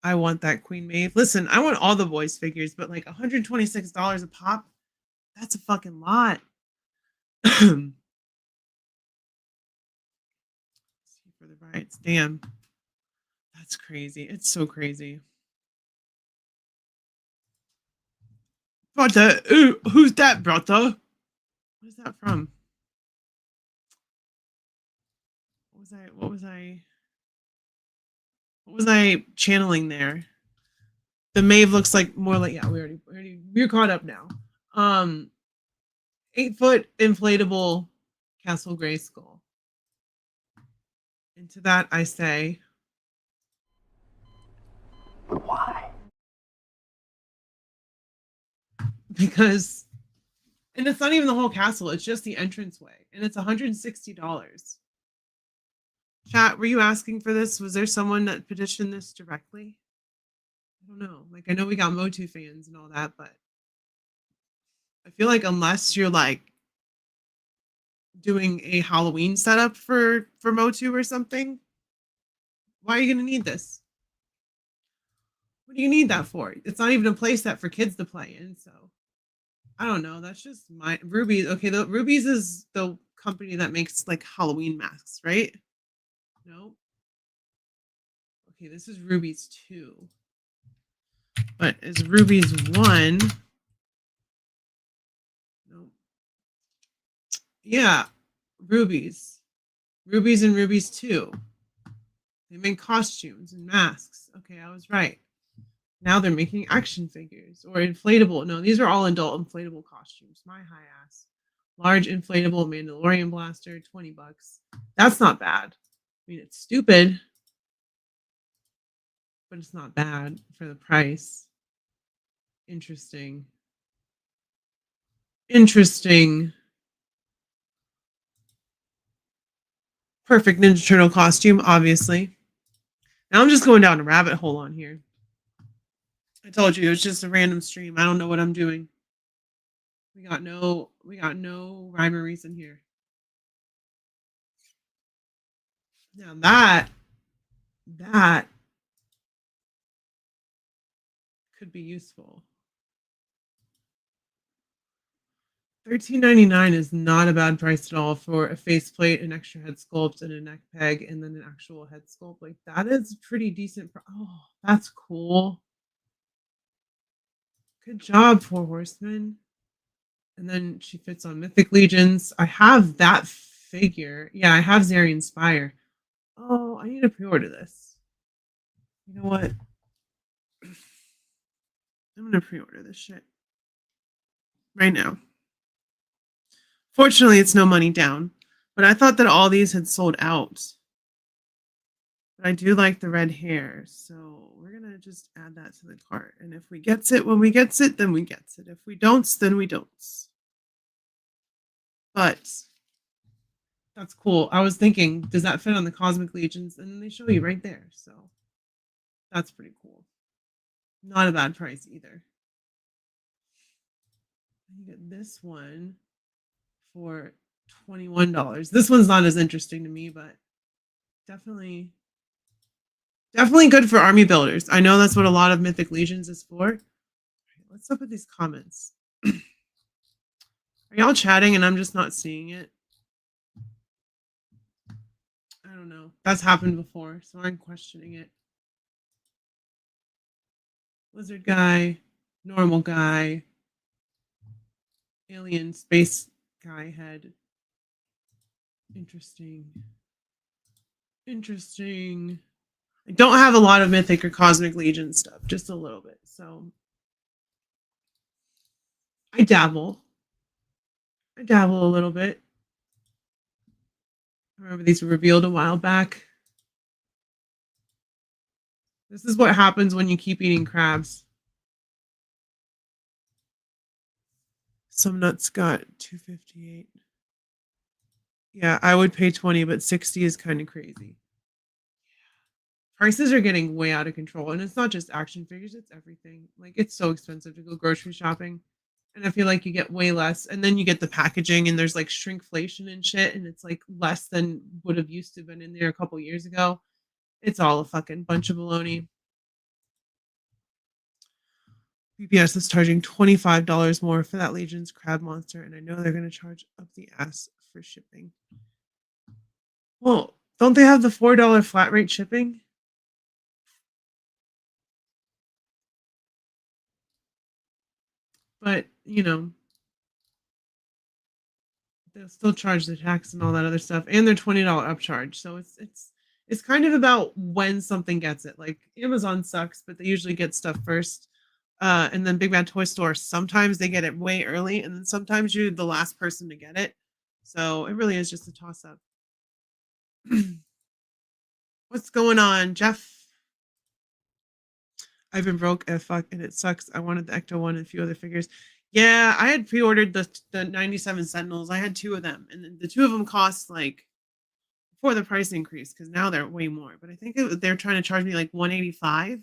I want that Queen Maeve. Listen, I want all the boys figures, but like $126 a pop, that's a fucking lot. For the riots, damn, that's crazy. It's so crazy. Brother, who's that, brother? What is that from? What was I channeling there? The Maeve looks like more like, yeah, we're caught up now. 8-foot inflatable Castle Grayskull. And to that I say, But why? because, and it's not even the whole castle, it's just the entranceway, and it's $160. Chat, were you asking for this? Was there someone that petitioned this directly? I don't know. Like, I know we got Motu fans and all that, but I feel like unless you're like doing a Halloween setup for Motu or something, why are you gonna need this? What do you need that for? It's not even a play set for kids to play in, so I don't know. That's just my Rubies. Okay, the Rubies is the company that makes like Halloween masks, right? No. Okay, this is Ruby's 2. But is Ruby's 1? Nope. Yeah, Ruby's. Ruby's and Ruby's 2. They make costumes and masks. Okay, I was right. Now they're making action figures or inflatable. No, these are all adult inflatable costumes. My high ass. Large inflatable Mandalorian blaster, $20. That's not bad. I mean, it's stupid, but it's not bad for the price. Interesting. Interesting. Perfect Ninja Turtle costume, obviously. Now I'm just going down a rabbit hole on here. I told you it's just a random stream. I don't know what I'm doing. We got no rhyme or reason here. Now that could be useful. $13.99 is not a bad price at all for a faceplate, an extra head sculpt, and a neck peg, and then an actual head sculpt. Like, that is pretty decent. Oh, that's cool. Good job, Four Horsemen. And then she fits on Mythic Legions. I have that figure. Yeah, I have Zarian Spire. Oh, I need to pre-order this. You know what? I'm going to pre-order this shit right now. Fortunately, it's no money down, but I thought that all these had sold out. But I do like the red hair, so we're going to just add that to the cart. And if we gets it when we gets it, then we gets it. If we don't, then we don't. But that's cool. I was thinking, does that fit on the Cosmic Legions? And they show you right there, so that's pretty cool. Not a bad price either. You get this one for $21. This one's not as interesting to me, but definitely good for army builders. I know that's what a lot of Mythic Legions is for. Right, what's up with these comments? Are y'all chatting and I'm just not seeing it? I don't know. That's happened before, so I'm questioning it. Lizard guy, normal guy, alien space guy head. Interesting. Interesting. I don't have a lot of Mythic or Cosmic Legion stuff, just a little bit. So I dabble a little bit. I remember these were revealed a while back. This is what happens when you keep eating crabs. Some nuts got $2.58. Yeah, I would pay $20, but $60 is kind of crazy. Prices are getting way out of control, and it's not just action figures, it's everything. Like, it's so expensive to go grocery shopping, and I feel like you get way less, and then you get the packaging, and there's like shrinkflation and shit, and it's like less than would have used to been in there a couple years ago. It's all a fucking bunch of baloney. BPS is charging $25 more for that Legion's crab monster, and I know they're going to charge up the ass for shipping. Well, don't they have the $4 flat rate shipping? But, you know, they'll still charge the tax and all that other stuff, and their $20 upcharge. So it's kind of about when something gets it. Like, Amazon sucks, but they usually get stuff first. And then Big Bad Toy Store, sometimes they get it way early, and then sometimes you're the last person to get it. So it really is just a toss-up. What's going on, Jeff? I've been broke as fuck, and it sucks. I wanted the Ecto one and a few other figures. Yeah, I had pre-ordered the 97 Sentinels. I had 2 of them, and the 2 of them cost like before the price increase, because now they're way more. But I think they're trying to charge me like $185,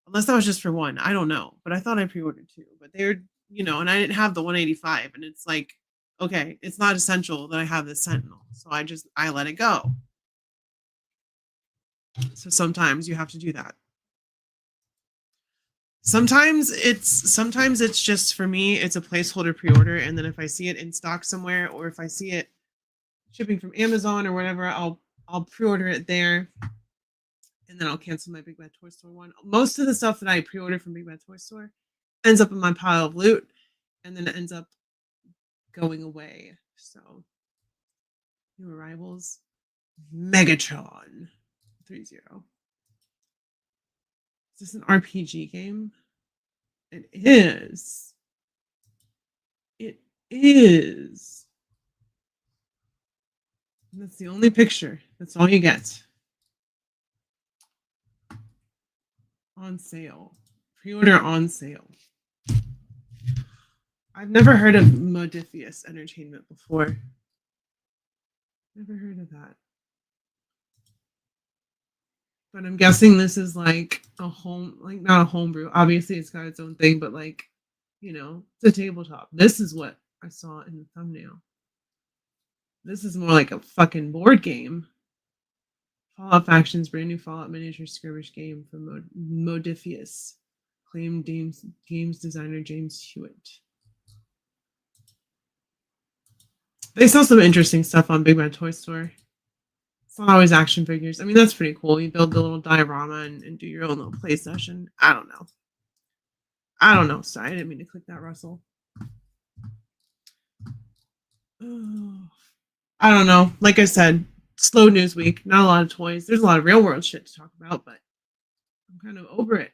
unless that was just for 1. I don't know, but I thought I pre-ordered 2. But they're, you know, and I didn't have the $185, and it's like, okay, it's not essential that I have this Sentinel, so I let it go. So sometimes you have to do that. Sometimes it's just, for me, it's a placeholder pre-order, and then if I see it in stock somewhere, or if I see it shipping from Amazon or whatever, I'll pre-order it there, and then I'll cancel my Big Bad Toy Store one. Most of the stuff that I pre-ordered from Big Bad Toy Store ends up in my pile of loot, and then it ends up going away. So, new arrivals, Megatron 30. Is this an RPG game? It is. It is. And that's the only picture. That's all you get. On sale. Pre-order on sale. I've never heard of Modifius Entertainment before. Never heard of that. But I'm guessing this is like a not a homebrew. Obviously, it's got its own thing, but like, you know, it's a tabletop. This is what I saw in the thumbnail. This is more like a fucking board game. Fallout Factions, brand new Fallout miniature skirmish game from Modifius. Acclaimed games designer James Hewitt. They sell some interesting stuff on Big Bad Toy Store. It's not always action figures. I mean, that's pretty cool. You build the little diorama and do your own little play session. I don't know. Sorry, I didn't mean to click that, Russell. Oh, I don't know. Like I said, slow news week. Not a lot of toys. There's a lot of real world shit to talk about, but I'm kind of over it.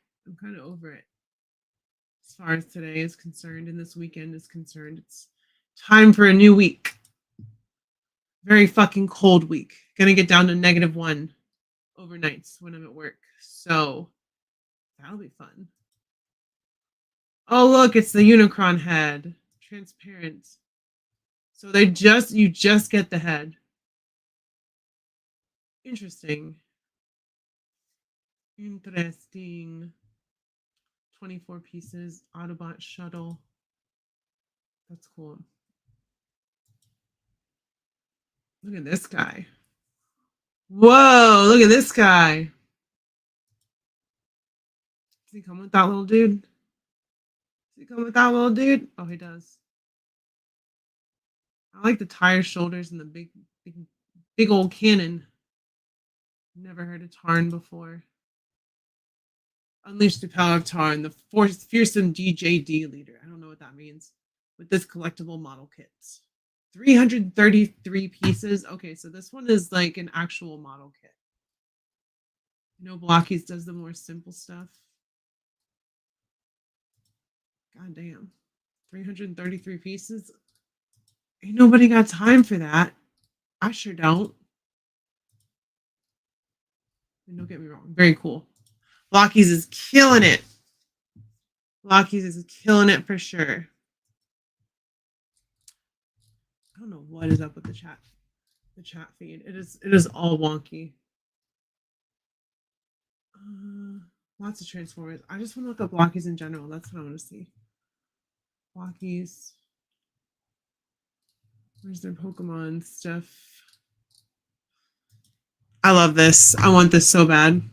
As far as today is concerned and this weekend is concerned, it's time for a new week. Very fucking cold week. Gonna get down to -1 overnights when I'm at work. So that'll be fun. Oh look, it's the Unicron head. Transparent. So you just get the head. Interesting. 24 pieces. Autobot shuttle. That's cool. Look at this guy. Whoa, look at this guy. Does he come with that little dude? Oh, he does. I like the tire shoulders and the big old cannon. Never heard of Tarn before. Unleash the power of Tarn, the fearsome DJD leader. I don't know what that means. With this collectible model kit. 333 pieces. Okay, so this one is like an actual model kit. You know, Blockies does the more simple stuff. God damn. 333 pieces. Ain't nobody got time for that. I sure don't. And don't get me wrong. Very cool. Blockies is killing it. Blockies is killing it for sure. I don't know what is up with the chat feed. It is all wonky. Lots of Transformers. I just want to look up Blockies in general. That's what I want to see. Blockies. Where's their Pokemon stuff? I love this. I want this so bad.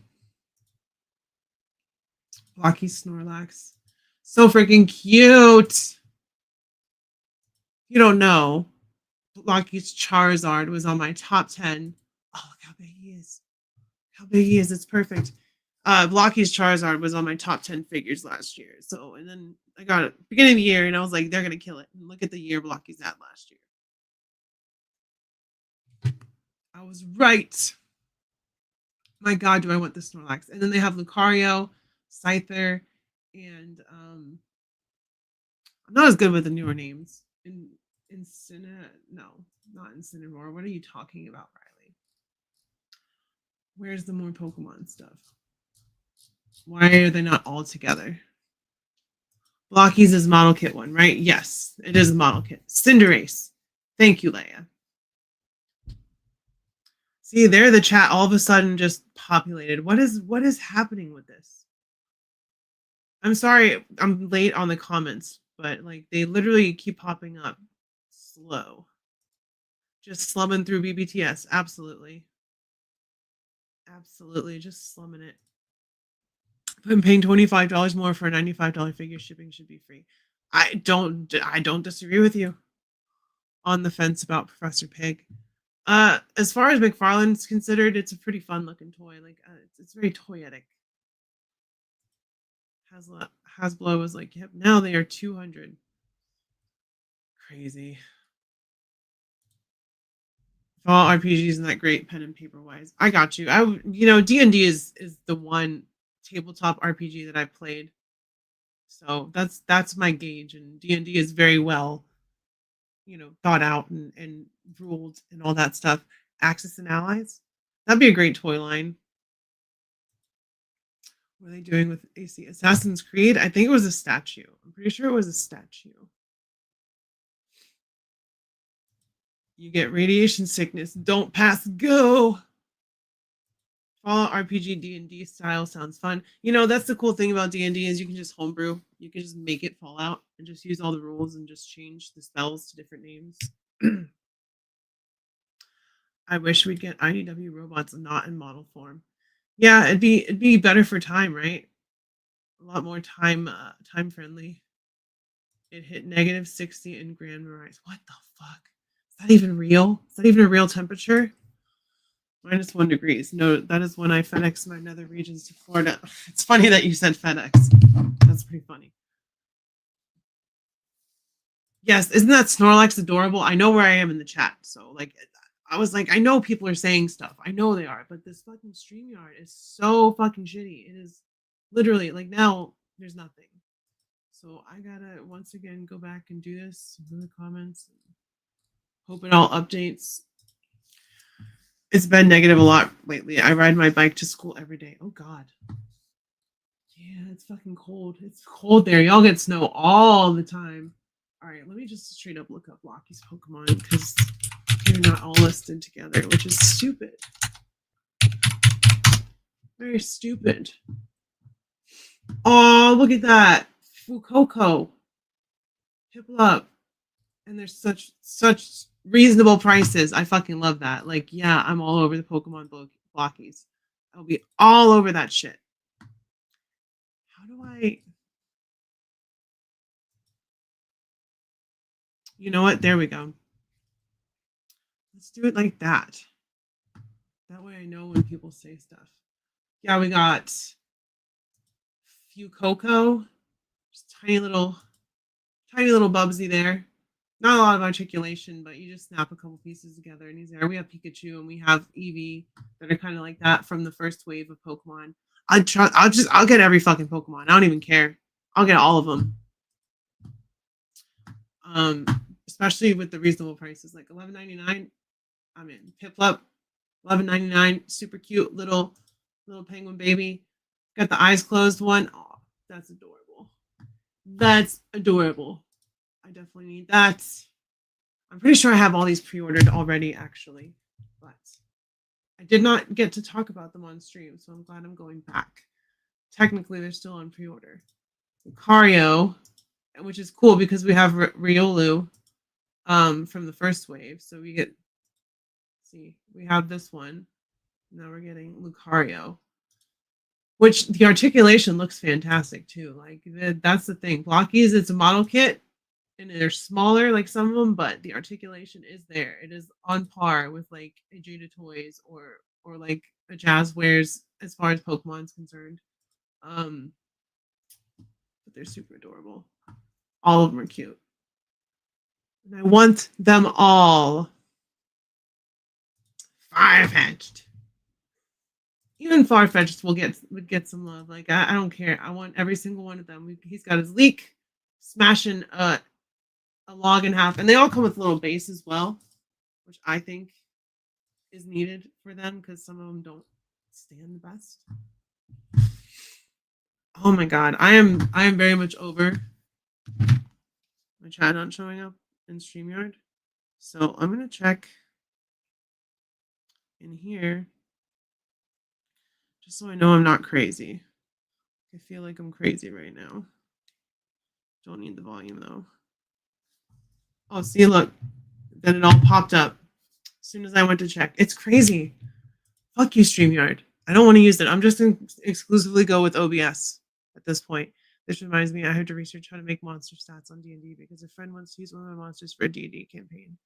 Blocky Snorlax. So freaking cute. You don't know. Blocky's Charizard was on my top 10. Oh, look how big he is. It's perfect. Blocky's Charizard was on my top 10 figures last year. So, and then I got it beginning of the year and I was like, they're going to kill it. And look at the year Blocky's at last year. I was right. My God, do I want this Snorlax. And then they have Lucario, Scyther, and I'm not as good with the newer names. No, not Incineroar. What are you talking about, Riley? Where's the more Pokemon stuff? Why are they not all together? Blockies is model kit one, right? Yes, it is a model kit. Cinderace. Thank you, Leia. See, there the chat all of a sudden just populated. What is happening with this? I'm sorry, I'm late on the comments, but like they literally keep popping up. Slow. Just slumming through BBTS. Absolutely. Just slumming it. If I'm paying $25 more for a $95 figure, shipping should be free. I don't disagree with you. On the fence about Professor Pig. As far as McFarlane's considered, it's a pretty fun looking toy. Like it's very toyetic. Hasbro was like, yep, now they are 200. Crazy. Fall RPG isn't that great pen and paper wise. I got you. D&D is the one tabletop RPG that I've played. So that's my gauge, and D&D is very well, thought out and ruled and all that stuff. Axis and Allies, that'd be a great toy line. What are they doing with AC? Assassin's Creed? I think it was a statue. I'm pretty sure it was a statue. You get radiation sickness. Don't pass go. Fallout RPG D&D style sounds fun. That's the cool thing about D&D is you can just homebrew. You can just make it Fallout and just use all the rules and just change the spells to different names. I wish we'd get IDW robots not in model form. Yeah, it'd be better for time, right? A lot more time friendly. It hit -60 in Grand Marais. What the fuck? Is that even real? Is that even a real temperature? -1 degrees. No, that is when I FedEx my nether regions to Florida. It's funny that you said FedEx. That's pretty funny. Yes, isn't that Snorlax adorable? I know where I am in the chat. So, I was like, I know people are saying stuff. I know they are. But this fucking StreamYard is so fucking shitty. It is literally, now, there's nothing. So, I gotta, once again, go back and do this in the comments. Hope it all updates. It's been negative a lot lately. I ride my bike to school every day. Oh, God. Yeah, it's fucking cold. It's cold there. Y'all get snow all the time. All right, let me just straight up look up Lockie's Pokemon because they're not all listed together, which is stupid. Very stupid. Oh, look at that. Fuecoco. Piplup. And there's such reasonable prices. I fucking love that. Yeah, I'm all over the Pokemon blockies. I'll be all over that shit. How do I... You know what? There we go. Let's do it like that. That way I know when people say stuff. Yeah, we got Fuecoco. Just tiny little Bubsy there. Not a lot of articulation, but you just snap a couple pieces together and he's there. We have Pikachu and we have Eevee that are kind of like that from the first wave of Pokemon. I'll get every fucking Pokemon. I don't even care. I'll get all of them. Especially with the reasonable prices, like $11.99. I'm in. Piplup, $11.99. Super cute little penguin baby. Got the eyes closed one. Oh, that's adorable. That's adorable. I definitely need that. I'm pretty sure I have all these pre-ordered already, actually. But I did not get to talk about them on stream, so I'm glad I'm going back. Technically, they're still on pre-order. Lucario, which is cool because we have Riolu from the first wave. So we have this one. Now we're getting Lucario. Which the articulation looks fantastic too. That's the thing. Blockies, it's a model kit. And they're smaller, like some of them, but the articulation is there. It is on par with a Jada Toys or a Jazzwares as far as Pokemon's concerned. But they're super adorable. All of them are cute. And I want them all. Farfetch'd. Even Farfetch'd would get some love. I don't care. I want every single one of them. He's got his leak, smashing a log in half, and they all come with little base as well, which I think is needed for them because some of them don't stand the best. Oh my god, I am very much over my chat not showing up in StreamYard, so I'm gonna check in here just so I know I'm not crazy. I feel like I'm crazy right now. Don't need the volume though. Oh, see, look. Then it all popped up as soon as I went to check. It's crazy. Fuck you, StreamYard. I don't want to use it. I'm just going to exclusively go with OBS at this point. This reminds me, I have to research how to make monster stats on D&D because a friend wants to use one of my monsters for a D&D campaign.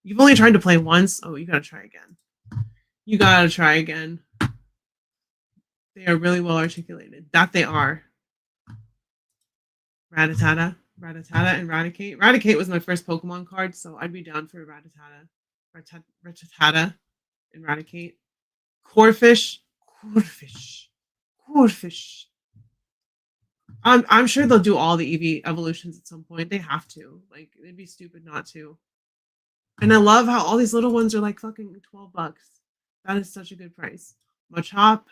You've only tried to play once. Oh, you gotta try again. You gotta try again. They are really well articulated. That they are. Rattata, and Raticate. Raticate was my first Pokemon card, so I'd be down for Rattata, and Raticate. Corphish. I'm sure they'll do all the EV evolutions at some point. They have to. Like, they'd be stupid not to. And I love how all these little ones are like fucking $12. That is such a good price. Machop.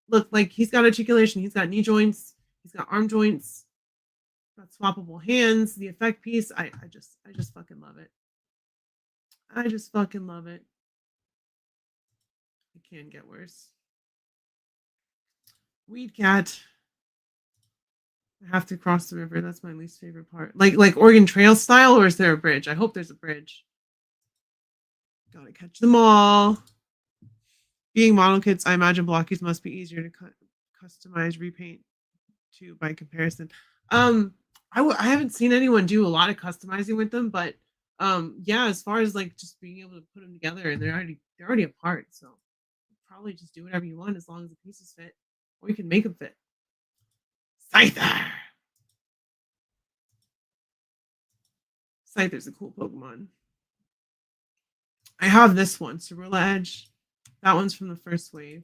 Look, like, he's got articulation. He's got knee joints. He's got arm joints. Got swappable hands. The effect piece. I just fucking love it. I just fucking love it. It can get worse. Weed Cat. I have to cross the river. That's my least favorite part. Like Oregon Trail style, or is there a bridge? I hope there's a bridge. Gotta catch them all. Being model kits, I imagine blockies must be easier to customize, repaint to by comparison. I haven't seen anyone do a lot of customizing with them, but yeah, as far as like just being able to put them together, and they're already apart, so probably just do whatever you want as long as the pieces fit, or you can make them fit. Scyther. Scyther's a cool Pokemon. I have this one, Cerula Edge. That one's from the first wave.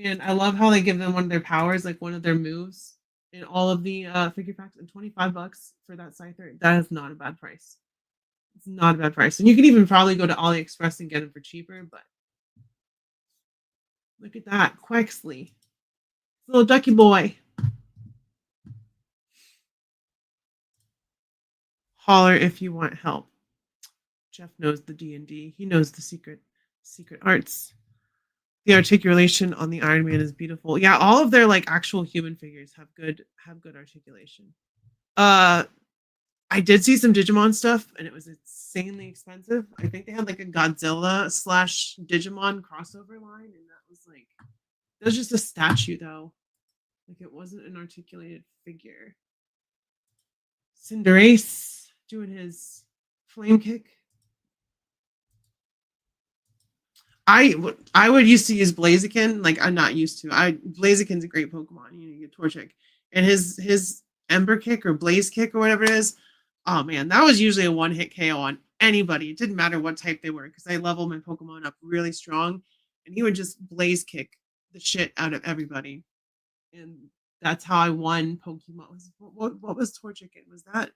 And I love how they give them one of their powers, like one of their moves in all of the figure packs, and $25 for that Scyther. That is not a bad price. It's not a bad price. And you can even probably go to AliExpress and get them for cheaper, but look at that. Quexley. Little ducky boy. Holler if you want help. Jeff knows the D&D. He knows the secret arts. The articulation on the Iron Man is beautiful. Yeah, all of their like actual human figures have good articulation. I did see some Digimon stuff, and it was insanely expensive. I think they had like a Godzilla / Digimon crossover line, and that was just a statue though. Like, it wasn't an articulated figure. Cinderace doing his flame kick. I would used to use Blaziken. Like, I'm not used to. Blaziken's a great Pokemon. You get Torchic, and his Ember Kick or Blaze Kick or whatever it is. Oh man, that was usually a one-hit KO on anybody. It didn't matter what type they were, because I leveled my Pokemon up really strong, and he would just Blaze Kick the shit out of everybody. And that's how I won Pokemon. What was Torchic? Was that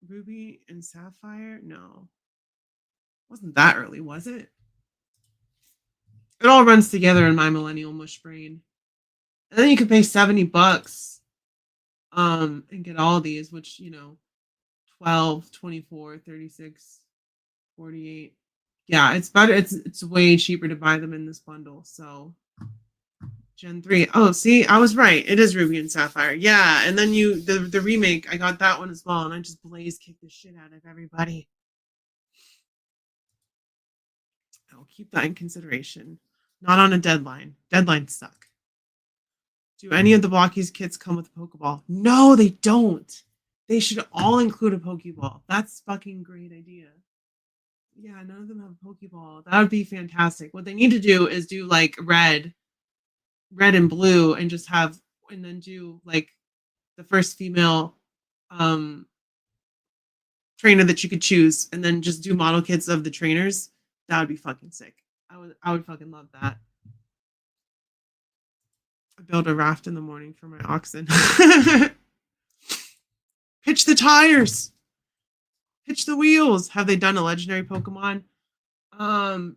Ruby and Sapphire? No. Wasn't that early, was it? It all runs together in my millennial mush brain. And then you can pay $70 and get all these, which, 12, 24, 36, 48. Yeah, it's better. It's way cheaper to buy them in this bundle. So Gen 3. Oh, see, I was right. It is Ruby and Sapphire. Yeah, and then the remake, I got that one as well, and I just blaze kicked the shit out of everybody. I'll keep that in consideration. Not on a deadline. Deadlines suck. Do any of the Blockies kits come with a Pokeball? No, they don't. They should all include a Pokeball. That's fucking great idea. Yeah, none of them have a Pokeball. That would be fantastic. What they need to do is do like red and blue, and just and then do like the first female trainer that you could choose, and then just do model kits of the trainers. That would be fucking sick. I would fucking love that. I build a raft in the morning for my oxen. Pitch the tires. Pitch the wheels. Have they done a legendary Pokemon? I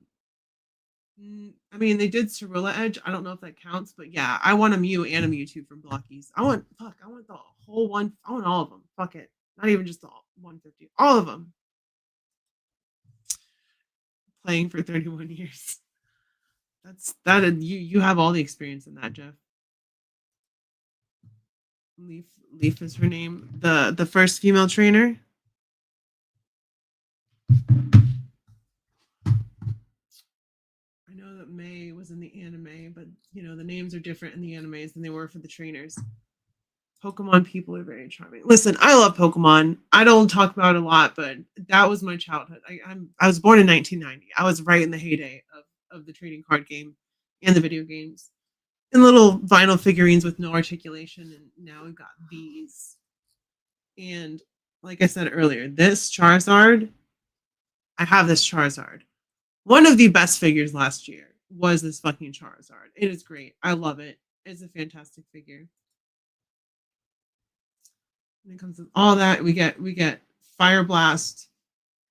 mean, they did Cerula Edge. I don't know if that counts, but yeah, I want a Mew and a Mewtwo from Blockies. I want the whole one. I want all of them. Fuck it. Not even just the 150. All of them. Playing for 31 years. You have all the experience in that, Jeff. Leaf is her name. The first female trainer. I know that May was in the anime, but the names are different in the animes than they were for the trainers. Pokemon people are very charming. Listen, I love Pokemon. I don't talk about it a lot, but that was my childhood. I was born in 1990. I was right in the heyday of the trading card game and the video games. And little vinyl figurines with no articulation, and now we've got these. And like I said earlier, this Charizard, I have this Charizard. One of the best figures last year was this fucking Charizard. It is great. I love it. It's a fantastic figure. When it comes to all that, we get Fire Blast,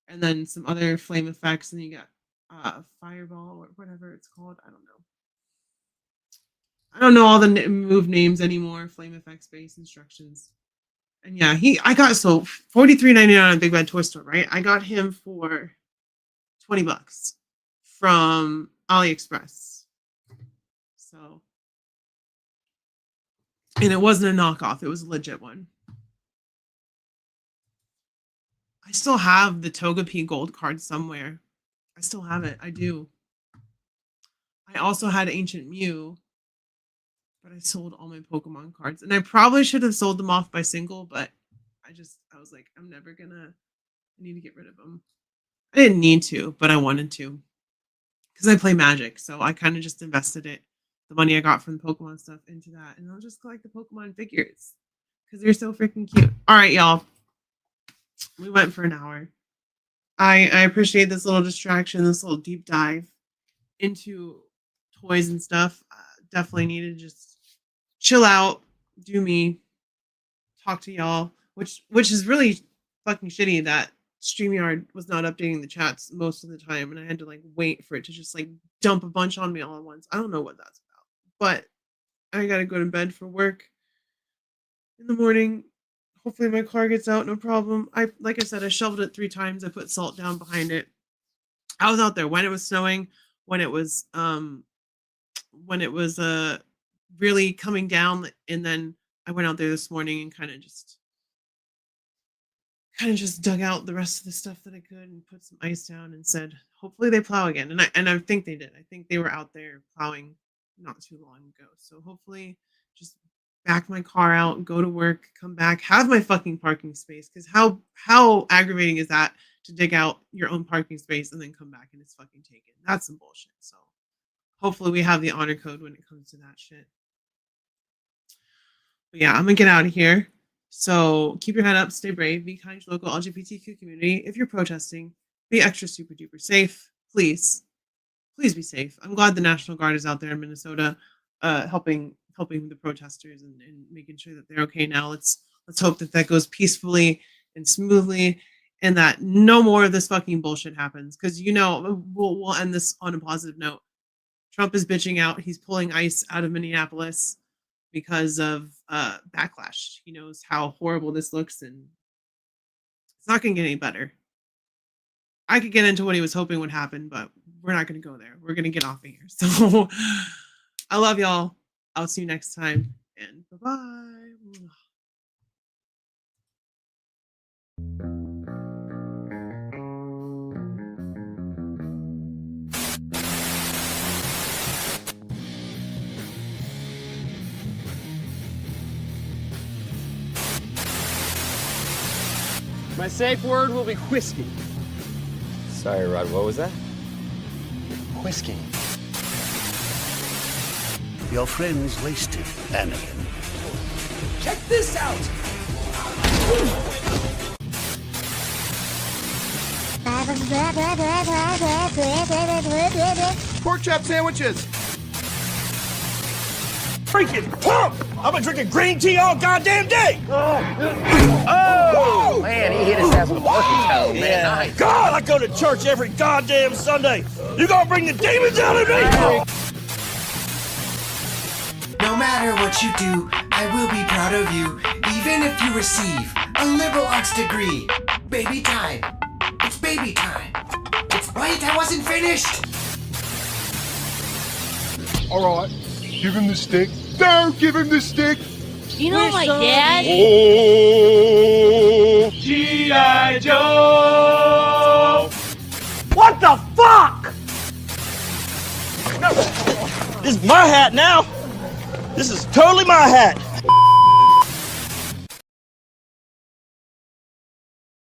and then some other flame effects, and you got Fireball or whatever it's called. I don't know all the move names anymore. Flame effects, base instructions, and yeah, I got so $43.99 on Big Bad Toy Store, right? I got him for $20 from AliExpress. So, and it wasn't a knockoff; it was a legit one. I still have the Togepi gold card somewhere. I still have it. I do. I also had Ancient Mew, but I sold all my Pokemon cards. And I probably should have sold them off by single, but I was like, I need to get rid of them. I didn't need to, but I wanted to. Because I play Magic, so I kind of just invested the money I got from the Pokemon stuff into that. And I'll just collect the Pokemon figures. Because they're so freaking cute. Alright, y'all. We went for an hour. I appreciate this little distraction, this little deep dive into toys and stuff. Definitely need to just chill out, do me, talk to y'all, which is really fucking shitty that StreamYard was not updating the chats most of the time, and I had to like wait for it to just like dump a bunch on me all at once. I don't know what that's about, but I gotta go to bed for work in the morning. Hopefully my car gets out, no problem. Like I said, I shoveled it 3 times. I put salt down behind it. I was out there when it was snowing, when it was really coming down, and then I went out there this morning and kind of just dug out the rest of the stuff that I could and put some ice down and said, hopefully they plow again. And I think they did. I think they were out there plowing not too long ago. So hopefully just back my car out, go to work, come back, have my fucking parking space. Because how aggravating is that to dig out your own parking space and then come back and it's fucking taken? That's some bullshit. So hopefully we have the honor code when it comes to that shit. But yeah, I'm gonna get out of here. So keep your head up, stay brave, be kind to local LGBTQ community. If you're protesting, be extra super duper safe. Please be safe. I'm glad the National Guard is out there in Minnesota, helping the protesters and making sure that they're okay now. Let's hope that goes peacefully and smoothly, and that no more of this fucking bullshit happens. Because we'll end this on a positive note. Trump is bitching out. He's pulling ICE out of Minneapolis because of backlash. He knows how horrible this looks, and it's not going to get any better. I could get into what he was hoping would happen, but we're not going to go there. We're going to get off of here. So I love y'all. I'll see you next time, and bye-bye. My safe word will be whiskey. Sorry, Rod, what was that? Whiskey. Your friend's wasted, Anakin. Check this out! Pork chop sandwiches. Freaking pump! I've been drinking green tea all goddamn day! Oh! Man, he hit his ass with a porky toe. Man, nice. God, I go to church every goddamn Sunday. You gonna bring the demons out of me? No matter what you do, I will be proud of you, even if you receive a liberal arts degree. Baby time. It's baby time. Wait, I wasn't finished. All right, give him the stick. Don't give him the stick. You know my dad? Oh, G.I. Joe! What the fuck? This is my hat now. This is totally my hat.